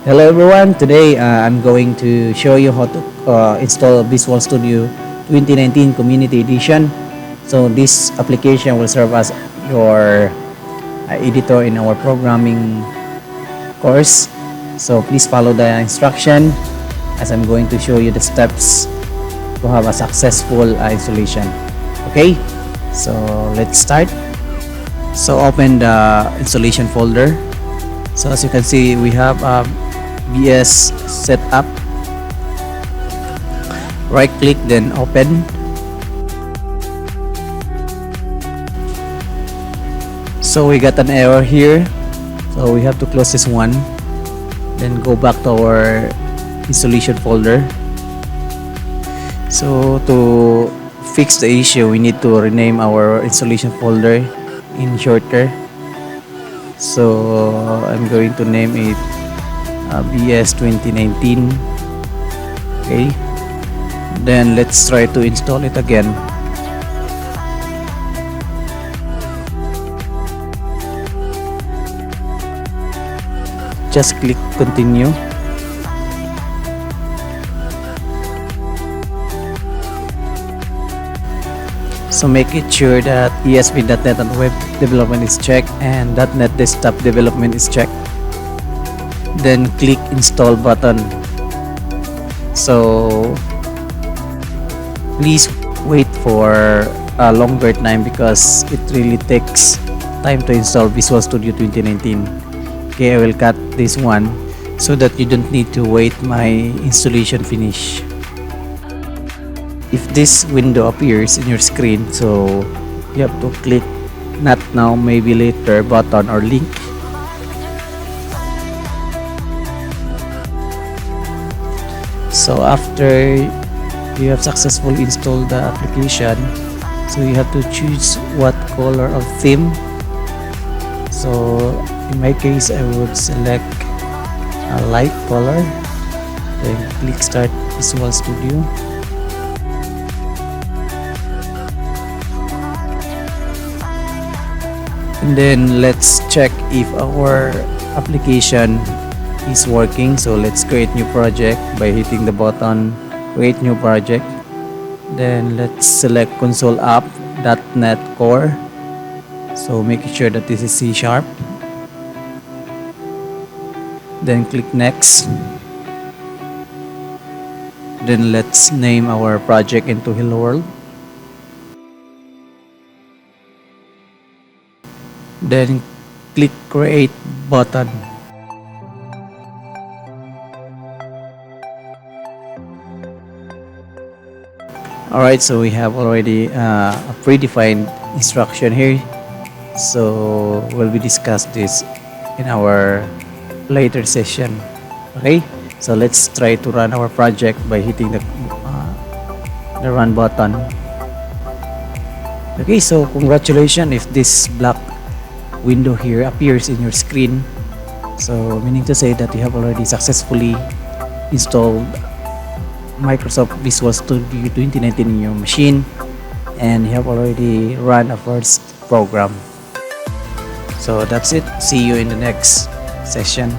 Hello everyone, today I'm going to show you how to install Visual Studio 2019 Community Edition. So this application will serve as your editor in our programming course. So please follow the instruction as I'm going to show you the steps to have a successful installation. Okay, so let's start. So open the installation folder. So as you can see, we have a VS setup. Right click, then open. So we got an error here, so we have to close this one, then go back to our installation folder. So to fix the issue, we need to rename our installation folder in shorter. So I'm going to name it BS 2019. Okay, then let's try to install it again. Just click continue. So make it sure that ESP.NET and web development is checked and .NET desktop development is checked. Then click install button. So please wait for a longer time because it really takes time to install Visual Studio 2019. Okay, I will cut this one so that you don't need to wait my installation finish. If this window appears in your screen, so you have to click not now, maybe later button or link. So after you have successfully installed the application, so you have to choose what color of theme. So in my case, I would select a light color, then click start Visual Studio. And then let's check if our application is working. So let's create new project by hitting the button create new project. Then let's select console app .NET Core. So make sure that this is C#. Then click next. Then let's name our project into Hello World. Then click create button. Alright, so we have already a predefined instruction here. So we'll be discuss this in our later session. Okay, so let's try to run our project by hitting the run button. Okay, so congratulations if this black window here appears in your screen, so meaning to say that you have already successfully installed Microsoft Visual Studio 2019 in your machine and you have already run a first program. So that's it. See you in the next session.